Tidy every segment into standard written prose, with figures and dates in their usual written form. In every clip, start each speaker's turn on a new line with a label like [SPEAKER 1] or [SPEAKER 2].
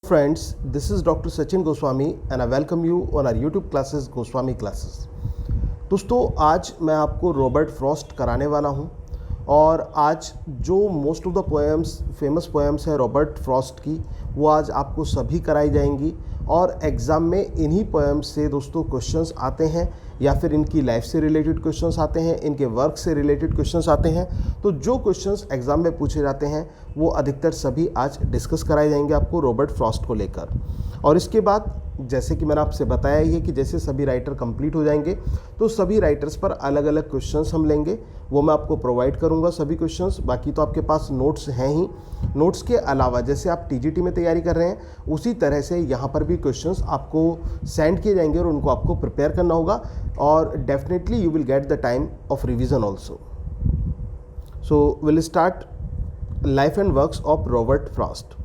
[SPEAKER 1] Friends, this is Dr. Sachin Goswami and I welcome you on our YouTube classes Goswami Classes। दोस्तों आज मैं आपको Robert Frost कराने वाला हूं और आज जो most of the poems famous poems है रॉबर्ट फ्रॉस्ट की वो आज आपको सभी कराई जाएंगी और एग्ज़ाम में इन्हीं पोएम्स से दोस्तों क्वेश्चंस आते हैं या फिर इनकी लाइफ से रिलेटेड क्वेश्चंस आते हैं, इनके वर्क से रिलेटेड क्वेश्चंस आते हैं। तो जो क्वेश्चंस एग्ज़ाम में पूछे जाते हैं वो अधिकतर सभी आज डिस्कस कराए जाएंगे आपको रॉबर्ट फ्रॉस्ट को लेकर। और इसके बाद जैसे कि मैंने आपसे बताया ही है कि जैसे सभी राइटर कंप्लीट हो जाएंगे तो सभी राइटर्स पर अलग अलग क्वेश्चंस हम लेंगे, वो मैं आपको प्रोवाइड करूंगा सभी क्वेश्चंस। बाकी तो आपके पास नोट्स हैं ही, नोट्स के अलावा जैसे आप टीजीटी में तैयारी कर रहे हैं उसी तरह से यहाँ पर भी क्वेश्चंस आपको सेंड किए जाएंगे और उनको आपको प्रिपेयर करना होगा और definitely you will get the time of revision also. So will start life and works of Robert Frost.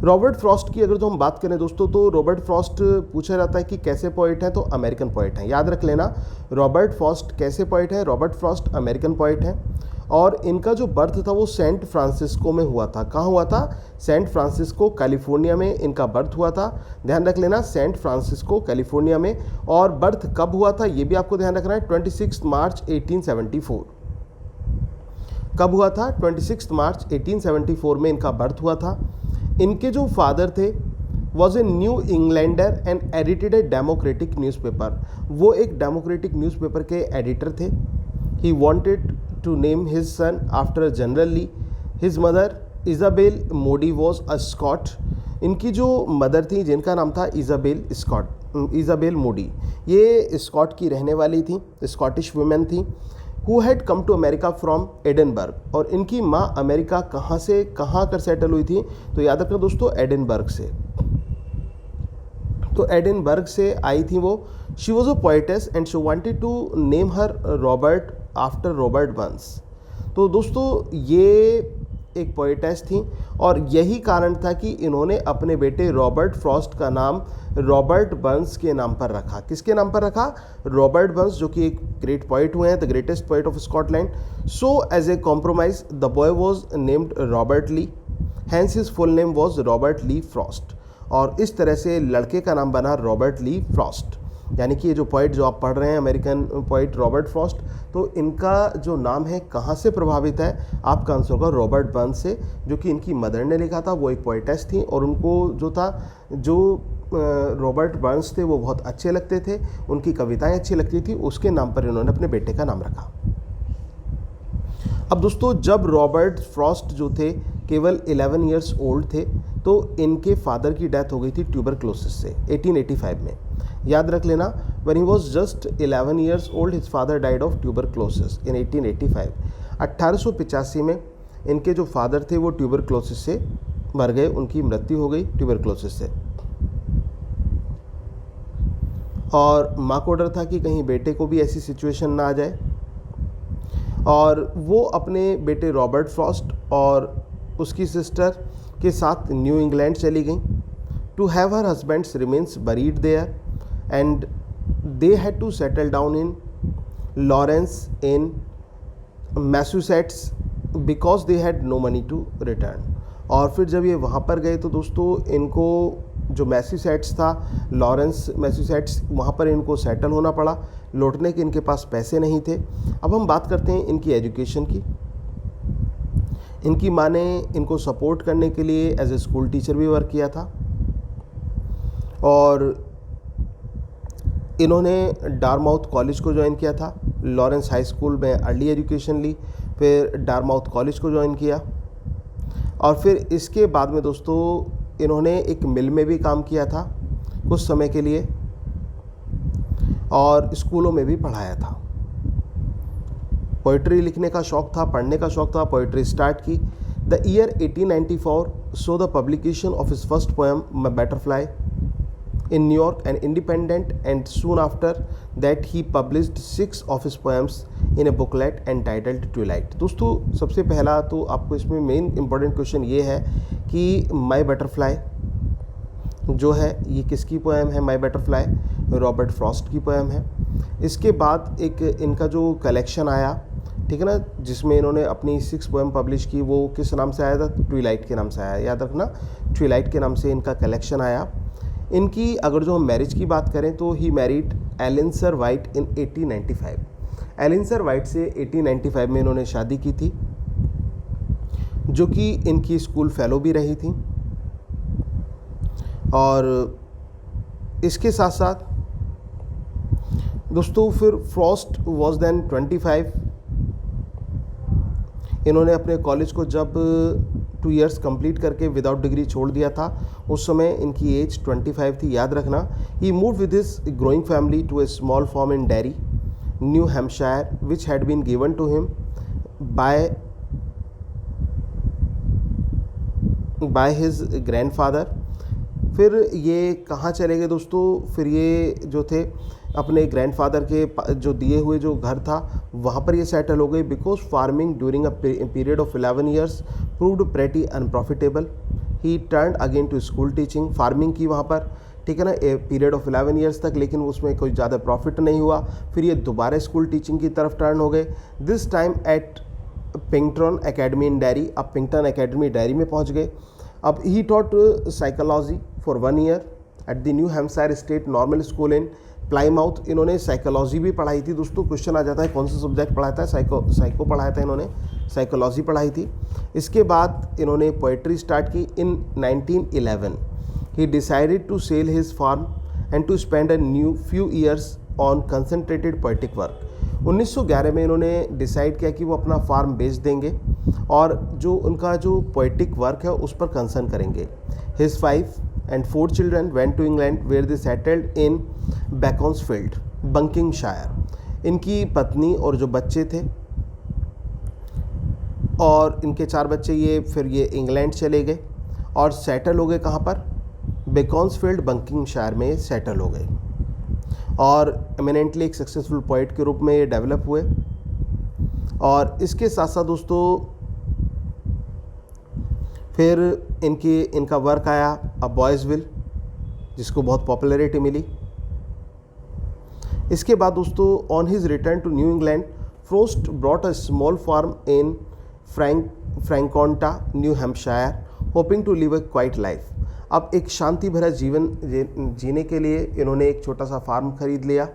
[SPEAKER 1] Robert Frost की अगर जो हम बात करें दोस्तों तो रॉबर्ट फ्रॉस्ट पूछा जाता है कि कैसे पोइट हैं, तो अमेरिकन पोइट हैं। याद रख लेना, रॉबर्ट फ्रॉस्ट कैसे पोइट है, रॉबर्ट फ्रॉस्ट अमेरिकन पोइट हैं और इनका जो बर्थ था वो सेंट फ्रांसिस्को में हुआ था। कहाँ हुआ था? सेंट फ्रांसिस्को कैलिफोर्निया में इनका बर्थ हुआ था। ध्यान रख लेना, सेंट फ्रांसिस्को कैलिफोर्निया में। और बर्थ कब हुआ था ये भी आपको ध्यान रखना है, 26 मार्च 1874। कब हुआ था? 26 मार्च 1874 में इनका बर्थ हुआ था। इनके जो फादर थे was a New Englander and edited a democratic newspaper. वो एक डेमोक्रेटिक न्यूज़पेपर के एडिटर थे। He wanted to name his son after General Lee. His mother Isabelle Moodie was a Scot. इनकी जो मदर थी जिनका नाम था इज़ाबेल मोडी, ये स्कॉट की रहने वाली थी, स्कॉटिश वुमेन थी। Who had come to America from Edinburgh. और इनकी माँ अमेरिका कहाँ से कहाँ कर सेटल हुई थी? तो याद रखना दोस्तों, एडिनबर्ग से। तो एडिनबर्ग से आई थी वो। She was a poetess and she wanted to name her Robert after Robert Burns. तो दोस्तों ये एक पोइटेस थी और यही कारण था कि इन्होंने अपने बेटे रॉबर्ट फ्रॉस्ट का नाम रॉबर्ट बर्न्स के नाम पर रखा। किसके नाम पर रखा? रॉबर्ट बर्न्स, जो कि एक ग्रेट पोइट हुए हैं, the greatest poet of Scotland. So as a compromise the boy was named Robert Lee, hence his full name was Robert Lee Frost. और इस तरह से लड़के का नाम बना रॉबर्ट ली फ्रॉस्ट। यानी कि ये जो पोइट जो आप पढ़ रहे हैं अमेरिकन पोइट रॉबर्ट फ्रॉस्ट, तो इनका जो नाम है कहाँ से प्रभावित है? आपका आंसर होगा रॉबर्ट बर्न्स से, जो कि इनकी मदर ने लिखा था। वो एक पोइटेस थी और उनको जो रॉबर्ट बर्न्स थे वो बहुत अच्छे लगते थे, उनकी कविताएं अच्छी लगती थी, उसके नाम पर इन्होंने अपने बेटे का नाम रखा। अब दोस्तों जब रॉबर्ट फ्रॉस्ट जो थे केवल 11 ईयर्स ओल्ड थे तो इनके फादर की डेथ हो गई थी ट्यूबरक्लोसिस से 1885 में। याद रख लेना, when he was just 11 years old his father died of tuberculosis in 1885। 1885 में इनके जो फादर थे वो ट्यूबरक्लोसिस से मर गए, उनकी मृत्यु हो गई ट्यूबरक्लोसिस से। और माँ को डर था कि कहीं बेटे को भी ऐसी सिचुएशन ना आ जाए और वो अपने बेटे रॉबर्ट फ्रॉस्ट और उसकी सिस्टर के साथ न्यू इंग्लैंड चली गई to have her husband's remains buried there and they had to settle down in Lawrence in Massachusetts because they had no money to return. और फिर जब ये वहाँ पर गए तो दोस्तों इनको जो मैसूसेट्स था, लॉरेंस मैसूसेट्स, वहाँ पर इनको सेटल होना पड़ा। लौटने के इनके पास पैसे नहीं थे। अब हम बात करते हैं इनकी एजुकेशन की। इनकी माँ ने इनको सपोर्ट करने के लिए एज ए स्कूल टीचर भी वर्क किया था और इन्होंने डारमाउथ कॉलेज को ज्वाइन किया था। लॉरेंस हाई स्कूल में अर्ली एजुकेशन ली, फिर डारमाउथ कॉलेज को ज्वाइन किया और फिर इसके बाद में दोस्तों इन्होंने एक मिल में भी काम किया था कुछ समय के लिए और स्कूलों में भी पढ़ाया था। पोइट्री लिखने का शौक़ था, पढ़ने का शौक़ था, पोइट्री स्टार्ट की। The year 1894 so the publication of his first poem butterfly in New York and Independent, and soon after that he published 6 of his poems in a booklet entitled Twilight। दोस्तों सबसे पहला तो आपको इसमें main important question ये है कि माई butterfly जो है ये किसकी पोएम है? माई बटरफ्लाई रॉबर्ट फ्रॉस्ट की पोएम है। इसके बाद एक इनका जो कलेक्शन आया ठीक है ना, जिसमें इन्होंने अपनी 6 पोएम पब्लिश की। वो किस नाम से आया था? ट्विलाइट के नाम से आया, याद रखना, ट्विलाइट के नाम से इनका कलेक्शन आया। इनकी अगर जो हम मैरिज की बात करें तो he married एलिन्सर white in 1895। एलिन्सर white से 1895 में इन्होंने शादी की थी, जो कि इनकी स्कूल फेलो भी रही थी। और इसके साथ साथ दोस्तों फिर फ्रॉस्ट वॉज देन 25। इन्होंने अपने कॉलेज को जब 2 इयर्स कंप्लीट करके विदाउट डिग्री छोड़ दिया था, उस समय इनकी एज 25 थी, याद रखना। He move with his growing family to a small farm in Derry, New Hampshire, which had been given to him by his grandfather. फिर ये कहाँ चले गए दोस्तों? फिर ये जो थे अपने ग्रैंडफादर के जो दिए हुए जो घर था वहाँ पर ये सेटल हो गए। Because farming during a period of 11 years proved pretty unprofitable, he turn again to school teaching. Farming की वहाँ पर, ठीक है ना, पीरियड ऑफ 11 ईयर्स तक, लेकिन उसमें कोई ज़्यादा प्रॉफिट नहीं हुआ। फिर ये दोबारा स्कूल टीचिंग की तरफ टर्न हो गए, this time at Pinkerton Academy in Derry. अब पिंगटन एकेडमी डेरी में पहुँच गए। अब he taught psychology for 1 year at the New Hampshire State Normal School in Plymouth. इन्होंने साइकोलॉजी भी पढ़ाई थी दोस्तों। क्वेश्चन आ जाता है कौन सा सब्जेक्ट पढ़ाया था? साइको पढ़ाया था इन्होंने, साइकोलॉजी पढ़ाई थी। इसके बाद इन्होंने पोइट्री स्टार्ट की in 1911। He decided to sell his farm and to spend a few years on concentrated poetic work. 1911 में इन्होंने डिसाइड किया कि वो अपना फार्म बेच देंगे और जो उनका जो पोइटिक वर्क है उस पर कंसर्न करेंगे। His 5 and 4 children went to England where they settled in Beaconsfield, Buckinghamshire। इनकी पत्नी और जो बच्चे थे और इनके 4 बच्चे ये इंग्लैंड चले गए और सेटल हो गए कहाँ पर? बेकॉन्सफील्ड, बकिंघमशायर में सेटल हो गए और एमिनेंटली एक सक्सेसफुल पोइट के रूप में ये डेवलप हुए। और इसके साथ साथ दोस्तों फिर इनका वर्क आया अ बॉयज़ विल, जिसको बहुत पॉपुलैरिटी मिली। इसके बाद दोस्तों on his return to New England, Frost brought a small farm in Franconia, New Hampshire, hoping to live a quiet life. अब एक शांति भरा जीवन जीने के लिए इन्होंने एक छोटा सा फार्म खरीद लिया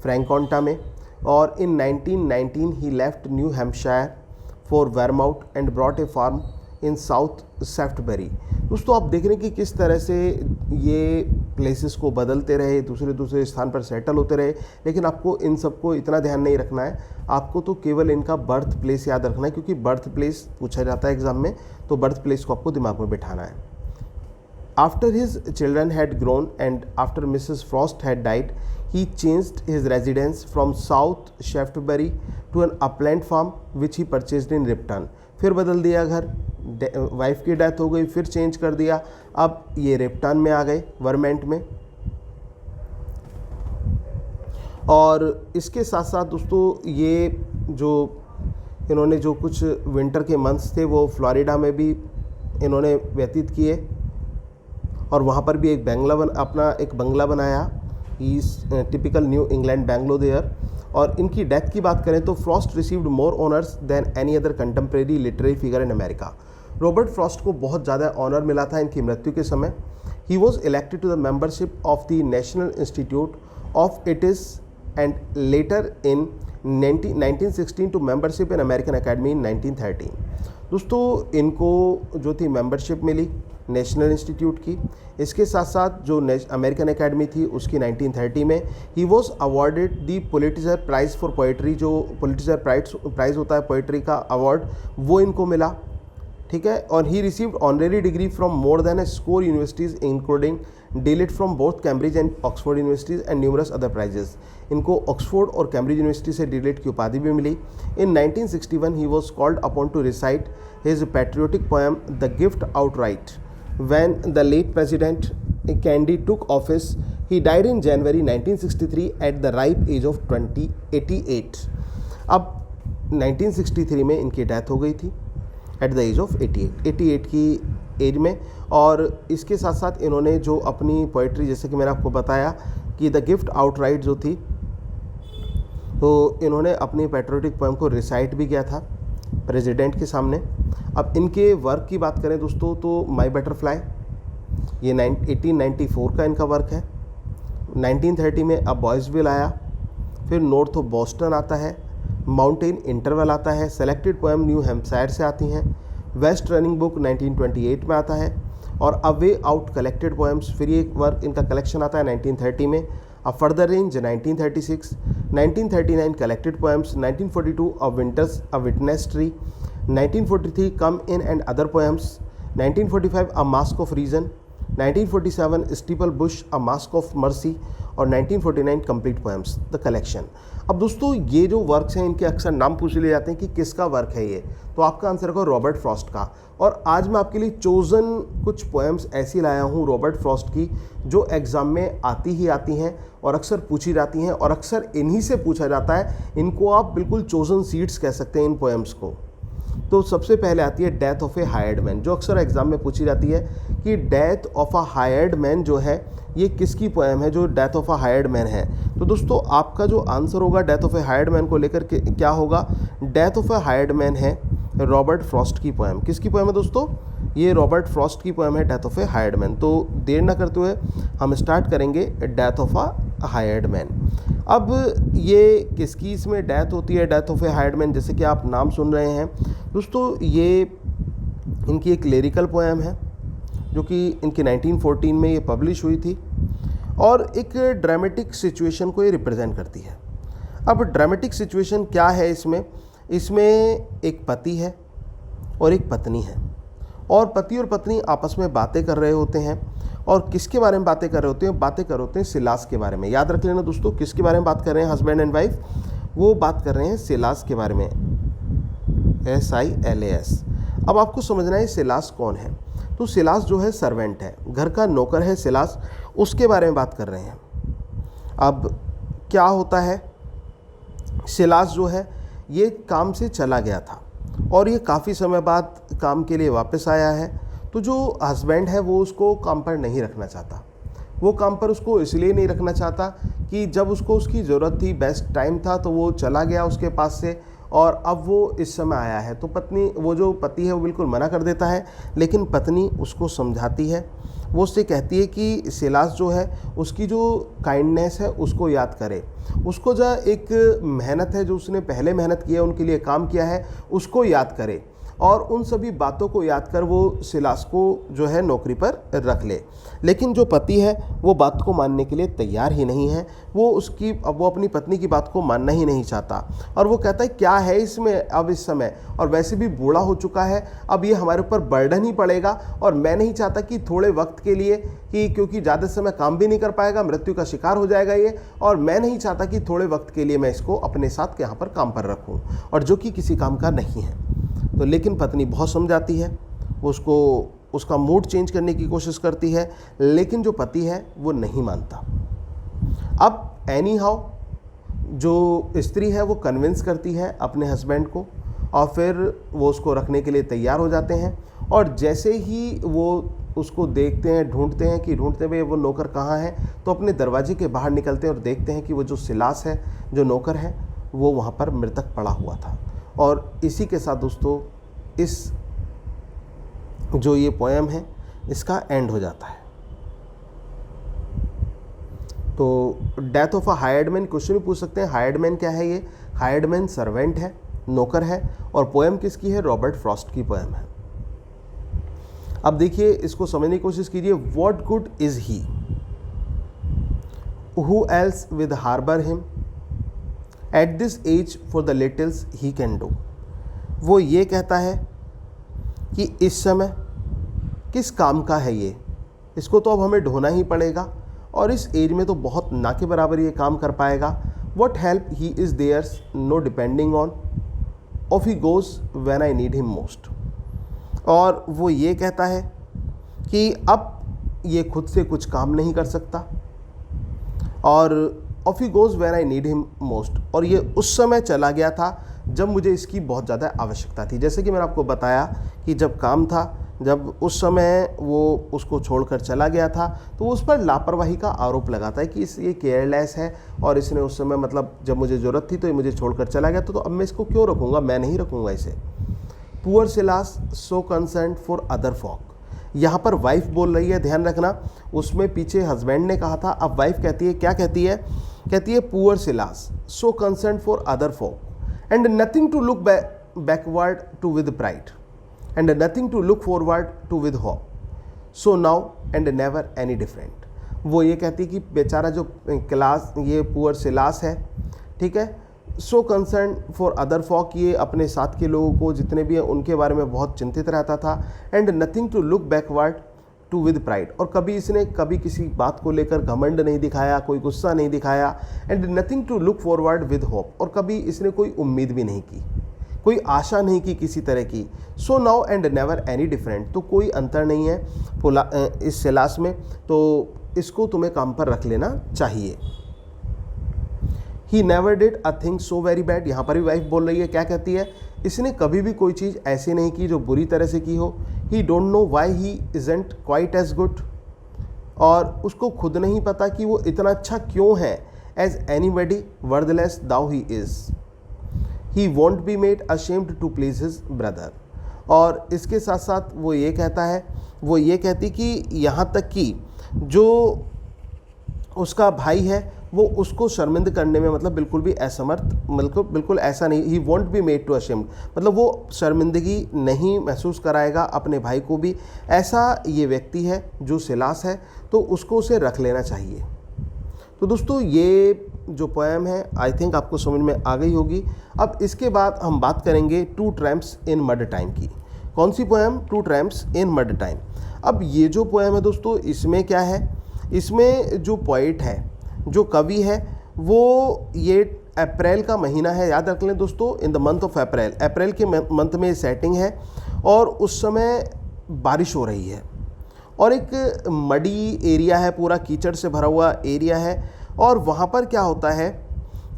[SPEAKER 1] फ्रैंकोटा में। और in 1919 he left New Hampshire for Vermont and brought a farm in South Shaftsbury. दोस्तों आप देख रहे हैं कि किस तरह से ये प्लेसेस को बदलते रहे, दूसरे स्थान पर सेटल होते रहे, लेकिन आपको इन सबको इतना ध्यान नहीं रखना है। आपको तो केवल इनका बर्थ प्लेस याद रखना है, क्योंकि बर्थ प्लेस पूछा जाता है एग्जाम में, तो बर्थ प्लेस को आपको दिमाग में बिठाना है। After his children had grown and after Mrs Frost had died, he changed his residence from South Shaftesbury to an upland farm which he purchased in Ripton। फिर बदल दिया घर, वाइफ की डेथ हो गई, फिर चेंज कर दिया। अब ये रिप्टन में आ गए, वर्मेंट में। और इसके साथ साथ दोस्तों ये जो इन्होंने जो कुछ विंटर के मंथ्स थे वो फ्लोरिडा में भी इन्होंने व्यतीत किए और वहाँ पर भी अपना एक बंगला बनाया। Typical New England bungalow there. और इनकी डेथ की बात करें तो Frost received more honours than any other contemporary literary figure in America. Robert Frost को बहुत ज़्यादा ऑनर मिला था इनकी मृत्यु के समय। He was elected to the membership of the National Institute of arts and later in 1916 to membership in American Academy in 1913। दोस्तों इनको जो थी मेंबरशिप मिली नेशनल इंस्टीट्यूट की। इसके साथ साथ जो अमेरिकन एकेडमी थी उसकी 1930 में he was awarded the Pulitzer prize for poetry. जो पुलिट्जर प्राइज़ होता है पोइट्री का अवार्ड, वो इनको मिला, ठीक है। और he received honorary degree from more than a score universities including DLitt from both Cambridge and Oxford universities and numerous other prizes. इनको ऑक्सफोर्ड और कैम्ब्रिज यूनिवर्सिटी से डीलिट की उपाधि भी मिली। In 1961 he was called upon to recite his patriotic poem the gift outright when the late president Kennedy took office. He died in January 1963 at the ripe age of 88। अब 1963 में इनकी death हो गई थी एट द एज ऑफ 88 की as में। और इसके साथ साथ इन्होंने जो अपनी पोइट्री, जैसे कि मैंने आपको बताया कि द गिफ्ट आउटराइट जो थी तो इन्होंने अपनी पेट्रियोटिक पोएम को रिसाइट भी किया था प्रेसिडेंट के सामने। अब इनके वर्क की बात करें दोस्तों तो माई बटरफ्लाई ये 1894 का इनका वर्क है। 1930 में अ बॉयज़विल आया, फिर नॉर्थ ऑफ बॉस्टन आता है, माउंटेन इंटरवल आता है, सेलेक्टेड पोएम न्यू हैम्पशायर से आती हैं, वेस्ट रनिंग बुक 1928 में आता है, और a way out collected poems, फिर ये वर्क इनका कलेक्शन आता है 1930 में, a further range 1936, 1939 collected poems, 1942 a winter's a witness tree, 1943 come in and other poems, 1945 a masque of reason, 1947 steeple bush a masque of mercy, और 1949 complete poems the collection. अब दोस्तों ये जो works हैं इनके अक्सर नाम पूछ लिए जाते हैं कि किसका वर्क है ये, तो आपका आंसर होगा रॉबर्ट फ्रॉस्ट का। और आज मैं आपके लिए चोज़न कुछ पोएम्स ऐसी लाया हूँ रॉबर्ट फ्रॉस्ट की जो एग्ज़ाम में आती ही आती हैं और अक्सर पूछी जाती हैं, और अक्सर इन्हीं से पूछा जाता है। इनको आप बिल्कुल चोज़न सीड्स कह सकते हैं इन पोएम्स को। तो सबसे पहले आती है death of A hired man, जो अक्सर एग्जाम में पूछी जाती है कि death of a hired man जो है ये किसकी पोएम है, जो death of a hired man है। तो दोस्तों आपका जो आंसर होगा death of A hired man को लेकर के क्या होगा, death of A hired man है रॉबर्ट फ्रॉस्ट की पोएम। किसकी पोएम है दोस्तों, ये रॉबर्ट फ्रॉस्ट की पोएम है death of A hired man. तो देर ना करते हुए हम स्टार्ट करेंगे death of a hired man. अब ये किसकी इसमें डेथ होती है, death of A hired man, जैसे कि आप नाम सुन रहे हैं दोस्तों, ये इनकी एक लिरिकल पोएम है जो कि इनकी 1914 में ये पब्लिश हुई थी, और एक ड्रामेटिक सिचुएशन को ये रिप्रेजेंट करती है। अब ड्रामेटिक सिचुएशन क्या है इसमें, इसमें एक पति है और एक पत्नी है, और पति और पत्नी आपस में बातें कर रहे होते हैं। और किसके बारे में बातें कर रहे होते हैं, बातें कर रहे होते हैं सिलास के बारे में। याद रख लेना दोस्तों, किसके बारे में बात कर रहे हैं, हस्बैंड एंड वाइफ, वो बात कर रहे हैं सिलास के बारे में, SILAS। अब आपको समझना है सिलास कौन है। तो सिलास जो है सर्वेंट है, घर का नौकर है सिलास, उसके बारे में बात कर रहे हैं। अब क्या होता है, सिलास जो है ये काम से चला गया था और ये काफ़ी समय बाद काम के लिए वापस आया है। तो जो हस्बैंड है वो उसको काम पर नहीं रखना चाहता। वो काम पर उसको इसलिए नहीं रखना चाहता कि जब उसको उसकी ज़रूरत थी, बेस्ट टाइम था, तो वो चला गया उसके पास से, और अब वो इस समय आया है। तो पत्नी, वो जो पति है वो बिल्कुल मना कर देता है, लेकिन पत्नी उसको समझाती है। वो उससे कहती है कि सिलास जो है उसकी जो काइंडनेस है उसको याद करे, उसको जो एक मेहनत है, जो उसने पहले मेहनत की है, उनके लिए काम किया है, उसको याद करे, और उन सभी बातों को याद कर वो सिलास को जो है नौकरी पर रख ले। लेकिन जो पति है वो बात को मानने के लिए तैयार ही नहीं है। वो अपनी पत्नी की बात को मानना ही नहीं चाहता, और वो कहता है क्या है इसमें अब इस समय, और वैसे भी बूढ़ा हो चुका है, अब ये हमारे ऊपर बर्डन ही पड़ेगा, और मैं नहीं चाहता कि थोड़े वक्त के लिए, कि क्योंकि ज़्यादा समय काम भी नहीं कर पाएगा, मृत्यु का शिकार हो जाएगा ये, और मैं नहीं चाहता कि थोड़े वक्त के लिए मैं इसको अपने साथ यहाँ पर काम पर रखूँ, और जो कि किसी काम का नहीं है। तो लेकिन पत्नी बहुत समझाती है, उसको उसका मूड चेंज करने की कोशिश करती है, लेकिन जो पति है वो नहीं मानता। अब एनी हाउ जो स्त्री है वो कन्विंस करती है अपने हस्बैंड को, और फिर वो उसको रखने के लिए तैयार हो जाते हैं। और जैसे ही वो उसको देखते हैं, ढूंढते हुए वो नौकर कहाँ है, तो अपने दरवाजे के बाहर निकलते हैं और देखते हैं कि वो जो सिलास है, जो नौकर है, वो वहाँ पर मृतक पड़ा हुआ था। और इसी के साथ दोस्तों इस जो ये पोएम है इसका एंड हो जाता है। तो death of a hired man question भी पूछ सकते हैं, हायर्ड मैन क्या है ये, हायर्ड मैन सर्वेंट है, नौकर है, और पोएम किसकी है, रॉबर्ट फ्रॉस्ट की पोएम है। अब देखिए इसको समझने की कोशिश कीजिए। What good is he who else with harbour him at this age for the littles he can do. वो ये कहता है कि इस समय किस काम का है ये, इसको तो अब हमें ढोना ही पड़ेगा, और इस एज में तो बहुत ना के बराबर ये काम कर पाएगा। What help he is there's know depending on off he goes when I need him most. और वो ये कहता है कि अब ये खुद से कुछ काम नहीं कर सकता, और of he goes when I need him most, और ये उस समय चला गया था जब मुझे इसकी बहुत ज़्यादा आवश्यकता थी। जैसे कि मैंने आपको बताया कि जब काम था, जब उस समय वो उसको छोड़कर चला गया था तो उस पर लापरवाही का आरोप लगाता है कि ये केयरलेस है और इसने उस समय मतलब जब मुझे ज़रूरत थी तो ये मुझे छोड़कर चला गया, तो अब मैं इसको क्यों रखूँगा, मैं नहीं रखूँगा इसे। Poor Silas so concern for other folk, यहाँ पर वाइफ बोल रही है, ध्यान रखना, उसमें पीछे हस्बैंड ने कहा था, अब वाइफ कहती है, क्या कहती है, कहती है poor Silas so concern for other folk and nothing to look backward to with pride and nothing to look forward to with hope, so now and never any different। वो ये कहती कि बेचारा जो क्लास ये पुअर सिलास है, ठीक है, so concern for other folk, ये अपने साथ के लोगों को जितने भी हैं उनके बारे में बहुत चिंतित रहता था, and nothing to look backward to with pride, और कभी इसने कभी किसी बात को लेकर घमंड नहीं दिखाया, कोई गुस्सा नहीं दिखाया, and nothing to look forward with hope, और कभी इसने कोई उम्मीद भी नहीं की, कोई आशा नहीं की किसी तरह की। So now and never any different, तो कोई अंतर नहीं है इस सिलास में, तो इसको तुम्हें काम पर रख लेना चाहिए। He never did a thing so very bad, यहाँ पर भी वाइफ बोल रही है, क्या कहती है, इसने कभी भी कोई चीज़ ऐसी नहीं की जो बुरी तरह से की हो। He don't know why he isn't quite as good, और उसको खुद नहीं पता कि वो इतना अच्छा क्यों है, as anybody worthless though he is, he won't be made ashamed to please his brother. और इसके साथ साथ वो ये कहता है, वो ये कहती कि यहाँ तक कि जो उसका भाई है वो उसको शर्मिंद करने में मतलब बिल्कुल भी असमर्थ, बिल्कुल ऐसा नहीं, he won't be made to ashamed, मतलब वो शर्मिंदगी नहीं महसूस कराएगा अपने भाई को भी, ऐसा ये व्यक्ति है जो सिलास है, तो उसको उसे रख लेना चाहिए। तो दोस्तों ये जो पोएम है आई थिंक आपको समझ में आ गई होगी। अब इसके बाद हम बात करेंगे two tramps in mud time की। कौन सी poem, two tramps in mud time. अब ये जो पोएम है दोस्तों, इसमें क्या है, इसमें जो पोइट है, जो कवि है, वो ये अप्रैल का महीना है, याद रख लें दोस्तों, in the month of April, April के मंथ में सेटिंग है, और उस समय बारिश हो रही है और एक मडी एरिया है, पूरा कीचड़ से भरा हुआ एरिया है, और वहाँ पर क्या होता है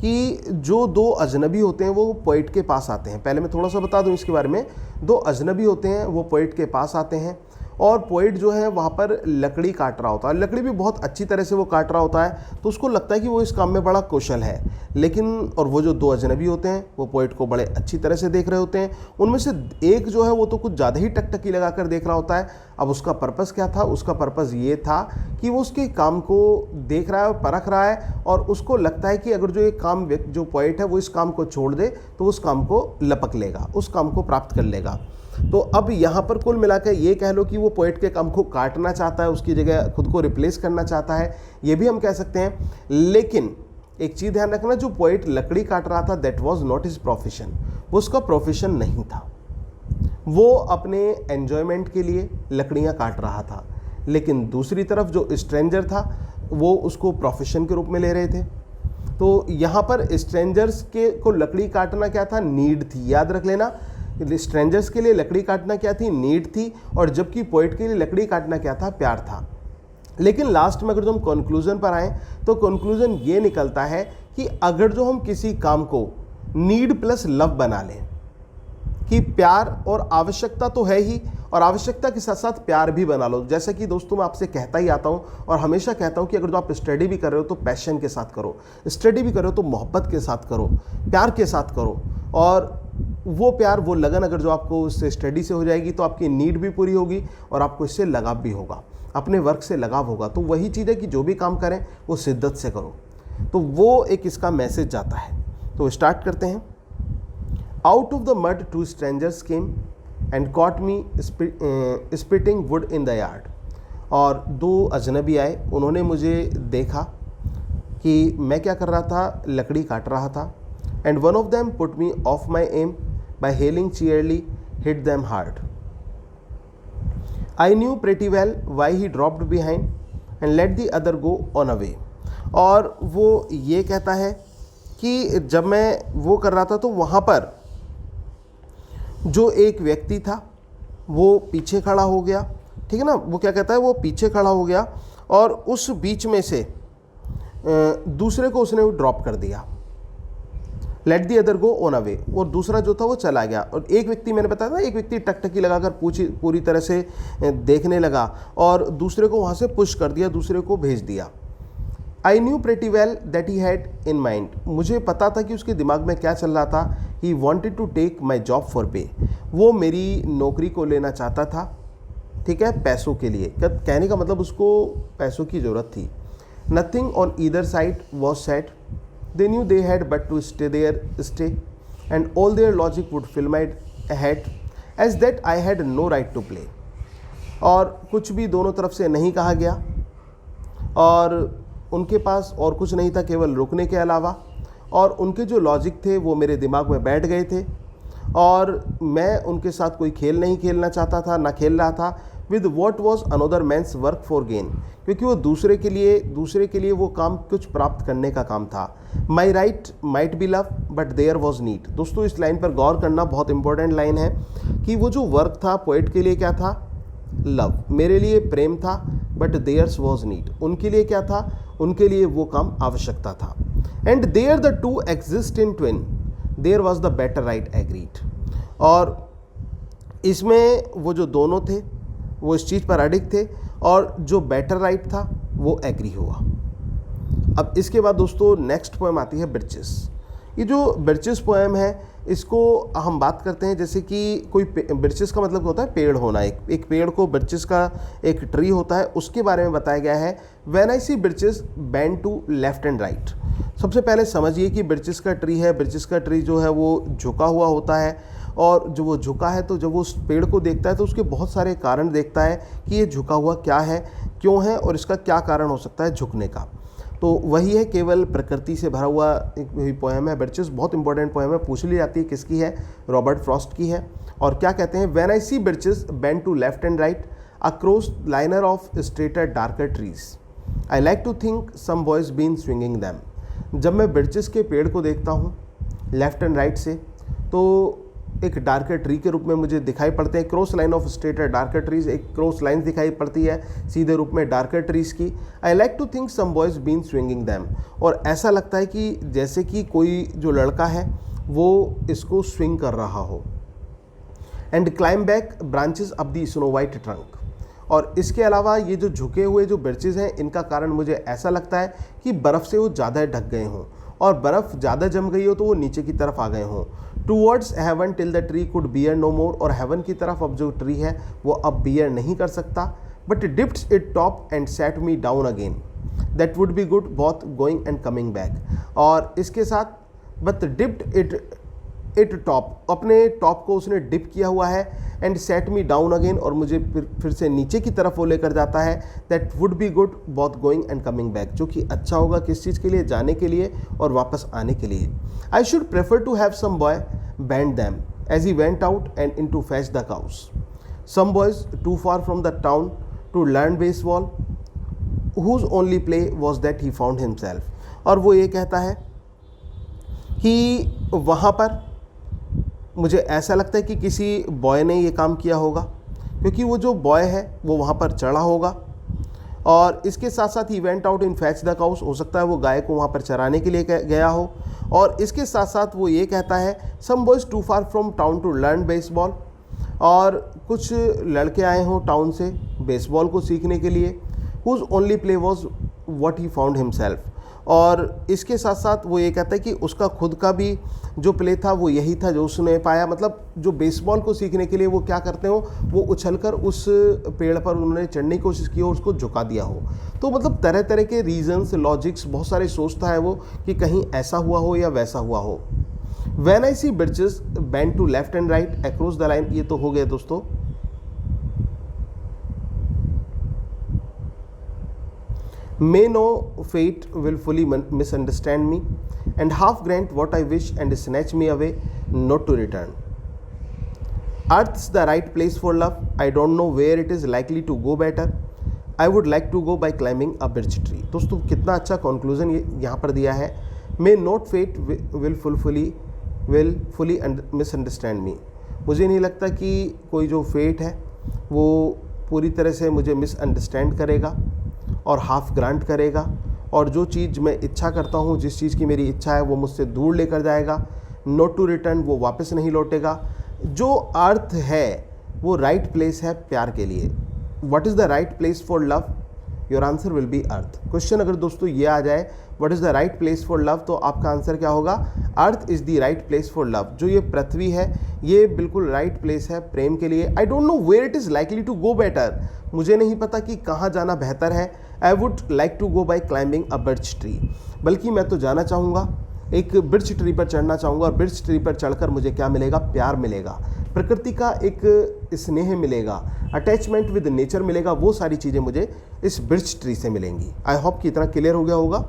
[SPEAKER 1] कि जो दो अजनबी होते हैं वो पोइट के पास आते हैं। पहले मैं थोड़ा सा बता दूं इसके बारे में। दो अजनबी होते हैं, वो पोइट के पास आते हैं, और पोइट जो है वहाँ पर लकड़ी काट रहा होता है, लकड़ी भी बहुत अच्छी तरह से वो काट रहा होता है, तो उसको लगता है कि वो इस काम में बड़ा कुशल है। लेकिन और वो जो दो अजनबी होते हैं वो पोइट को बड़े अच्छी तरह से देख रहे होते हैं। उनमें से एक जो है वो तो कुछ ज़्यादा ही टकटकी लगा कर देख रहा होता है। अब उसका पर्पज़ क्या था, उसका पर्पज़ ये था कि वो उसके काम को देख रहा है और परख रहा है, और उसको लगता है कि अगर जो ये काम जो पोइट है वो इस काम को छोड़ दे तो उस काम को लपक लेगा, उस काम को प्राप्त कर लेगा। तो अब यहाँ पर कुल मिलाकर ये कह लो कि वो पोइट के काम को काटना चाहता है, उसकी जगह खुद को रिप्लेस करना चाहता है, ये भी हम कह सकते हैं। लेकिन एक चीज़ ध्यान रखना, जो पोइट लकड़ी काट रहा था that was not his profession, वो उसका प्रोफेशन नहीं था, वो अपने एन्जॉयमेंट के लिए लकड़ियाँ काट रहा था। लेकिन दूसरी तरफ जो स्ट्रेंजर था वो उसको प्रोफेशन के रूप में ले रहे थे। तो यहाँ पर स्ट्रेंजर्स के को लकड़ी काटना क्या था, नीड थी, याद रख लेना। स्ट्रेंजर्स के लिए लकड़ी काटना क्या थी, नीड थी, और जबकि पोइट के लिए लकड़ी काटना क्या था, प्यार था। लेकिन लास्ट में अगर जो हम कंक्लूजन पर आए तो कंक्लूजन ये निकलता है कि अगर जो हम किसी काम को नीड प्लस लव बना लें, कि प्यार और आवश्यकता तो है ही, और आवश्यकता के साथ साथ प्यार भी बना लो। जैसे कि दोस्तों मैं आपसे कहता ही आता हूँ और हमेशा कहता हूँ कि अगर जो आप स्टडी भी कर रहे हो तो पैशन के साथ करो, स्टडी भी कर रहे हो तो मोहब्बत के साथ करो, प्यार के साथ करो, और वो प्यार वो लगन अगर जो आपको उससे स्टडी से हो जाएगी तो आपकी नीड भी पूरी होगी और आपको इससे लगाव भी होगा, अपने वर्क से लगाव होगा। तो वही चीज़ है कि जो भी काम करें वो शिद्दत से करो। तो वो एक इसका मैसेज जाता है। तो स्टार्ट करते हैं। Out of the mud two strangers came and caught me splitting wood in the yard. और दो अजनबी आए, उन्होंने मुझे देखा कि मैं क्या कर रहा था, लकड़ी काट रहा था। And one of them put me off my aim by hailing cheerily hit them hard. I knew pretty well why he dropped behind and let the other go on a way. और वो ये कहता है कि जब मैं वो कर रहा था तो वहाँ पर जो एक व्यक्ति था वो पीछे खड़ा हो गया, ठीक है ना। वो क्या कहता है, वो पीछे खड़ा हो गया और उस बीच में से दूसरे को उसने ड्रॉप कर दिया। Let the other go on away, और दूसरा जो था वो चला गया। और एक व्यक्ति, मैंने बताया था, एक व्यक्ति टकटकी लगाकर पूरी तरह से देखने लगा और दूसरे को वहाँ से पुश कर दिया, दूसरे को भेज दिया। आई knew pretty well that he had in mind, मुझे पता था कि उसके दिमाग में क्या चल रहा था। He wanted to take my job for pay, वो मेरी नौकरी को लेना चाहता था, ठीक है, पैसों के लिए। कहने का मतलब उसको पैसों की ज़रूरत थी। Nothing on either side was said, they knew they had but to stay and all their logic would fill my head as that I had no right to play. और कुछ भी दोनों तरफ से नहीं कहा गया और उनके पास और कुछ नहीं था केवल रुकने के अलावा, और उनके जो लॉजिक थे वो मेरे दिमाग में बैठ गए थे और मैं उनके साथ कोई खेल नहीं खेलना चाहता था, ना खेल रहा था with what was another man's work for gain, क्योंकि वो दूसरे के लिए वो काम कुछ प्राप्त करने का काम था। My right might be love but their was need. दोस्तों इस लाइन पर गौर करना बहुत इंपॉर्टेंट लाइन है कि वो जो वर्क था पोएट के लिए क्या था, लव, मेरे लिए प्रेम था, बट देयर्स वॉज नीड, उनके लिए क्या था, उनके लिए वो काम आवश्यकता था। And there the two exist in twain, their was the better right agreed. और इसमें वो जो दोनों थे वो इस चीज़ पर अडिग थे और जो बेटर राइट था वो एग्री हुआ। अब इसके बाद दोस्तों नेक्स्ट पोएम आती है ब्रिचेस। ये जो ब्रिचेस पोएम है इसको हम बात करते हैं जैसे कि कोई ब्रिचेस का मतलब होता है पेड़ होना, एक पेड़ को ब्रिचेस का एक ट्री होता है, उसके बारे में बताया गया है। When I see birches bend to left and right, सबसे पहले समझिए कि ब्रिचेस का ट्री है, ब्रिचेस का ट्री जो है वो झुका हुआ होता है और जो वो झुका है तो जब वो उस पेड़ को देखता है तो उसके बहुत सारे कारण देखता है कि ये झुका हुआ क्या है, क्यों है और इसका क्या कारण हो सकता है झुकने का। तो वही है, केवल प्रकृति से भरा हुआ एक पोएम है ब्रिचेस, बहुत इंपॉर्टेंट पोएम है, पूछ ली जाती है किसकी है, रॉबर्ट फ्रॉस्ट की है। और क्या कहते हैं, when I see birches bend to left and right across lines of straighter darker trees, I like to think some boys been swinging them. जब मैं ब्रिचेस के पेड़ को देखता हूँ लेफ्ट एंड राइट से तो एक डार्कर ट्री के रूप में मुझे दिखाई पड़ते हैं, cross line of straighter darker trees, एक क्रॉस लाइन दिखाई पड़ती है सीधे रूप में डार्कर ट्रीज की। I like to think some boys been swinging them, और ऐसा लगता है कि जैसे कि कोई जो लड़का है वो इसको स्विंग कर रहा हो। And climb back branches of the snow white trunk, और इसके अलावा ये जो झुके हुए जो ब्रिचेस हैं इनका कारण मुझे ऐसा लगता है कि बर्फ़ से वो ज़्यादा ढक गए हों और बर्फ़ ज़्यादा जम गई हो तो वो नीचे की तरफ आ गए हों। Towards heaven till the tree could bear no more, और हेवन की तरफ अब जो ट्री है वो अब बियर नहीं कर सकता। But dips it top and set me down again, that would be good both going and coming back. और इसके साथ बट डिप्ड इट टॉप, अपने टॉप को उसने डिप किया हुआ है, and set me down again, और मुझे फिर से नीचे की तरफ वो लेकर जाता है। That would be good both going and coming back, जो कि अच्छा होगा किस चीज़ के लिए, जाने के लिए और वापस आने के लिए। I should prefer to have some boy bend them as he went out and in to fetch the cows, some boys too far from the town to learn baseball, whose only play was that he found himself. और वो ये कहता है कि वहाँ पर मुझे ऐसा लगता है कि किसी बॉय ने ये काम किया होगा, क्योंकि वो जो बॉय है वो वहाँ पर चढ़ा होगा। और इसके साथ साथ ही went out in fetch the cows, हो सकता है वो गाय को वहाँ पर चराने के लिए गया हो। और इसके साथ साथ वो ये कहता है some boys too far from town to learn baseball, और कुछ लड़के आए हों टाउन से बेसबॉल को सीखने के लिए। Whose only play was what he found himself, और इसके साथ साथ वो ये कहता है कि उसका खुद का भी जो प्ले था वो यही था जो उसने पाया। मतलब जो बेसबॉल को सीखने के लिए वो क्या करते हो, वो उछलकर उस पेड़ पर उन्होंने चढ़ने की कोशिश की और उसको झुका दिया हो। तो मतलब तरह तरह के रीजंस, लॉजिक्स बहुत सारे सोचता है वो कि कहीं ऐसा हुआ हो या वैसा हुआ हो। When I see birches bend to left and right across the line, ये तो हो गया दोस्तों। May no fate will fully misunderstand me, and half grant what I wish and snatch me away, not to return. Earth's the right place for love. I don't know where it is likely to go better. I would like to go by climbing a birch tree. दोस्तों कितना अच्छा conclusion ये यहाँ पर दिया है। May not fate will fully misunderstand me. मुझे नहीं लगता कि कोई जो फेट है वो पूरी तरह से मुझे मिसअंडरस्टैंड करेगा और हाफ ग्रांट करेगा, और जो चीज़ मैं इच्छा करता हूँ, जिस चीज़ की मेरी इच्छा है, वो मुझसे दूर लेकर जाएगा, नॉट टू रिटर्न, वो वापस नहीं लौटेगा। जो अर्थ है वो राइट प्लेस है प्यार के लिए। What is the right place for love? Your answer will be earth. Question अगर दोस्तों ये आ जाए what is the right place for love, तो आपका आंसर क्या होगा? Earth is the right place for love. जो ये पृथ्वी है ये बिल्कुल राइट प्लेस है प्रेम के लिए। I don't know where it is likely to go better, मुझे नहीं पता कि कहाँ जाना बेहतर है। I would like to go by climbing a birch tree, बल्कि मैं तो जाना चाहूँगा, एक बिर्च ट्री पर चढ़ना चाहूँगा, और बिर्च ट्री पर चढ़कर मुझे क्या मिलेगा? प्यार मिलेगा, प्रकृति का एक स्नेह मिलेगा, अटैचमेंट विद नेचर मिलेगा। वो सारी चीज़ें मुझे इस बिर्च ट्री से मिलेंगी। आई होप कि इतना क्लियर हो गया होगा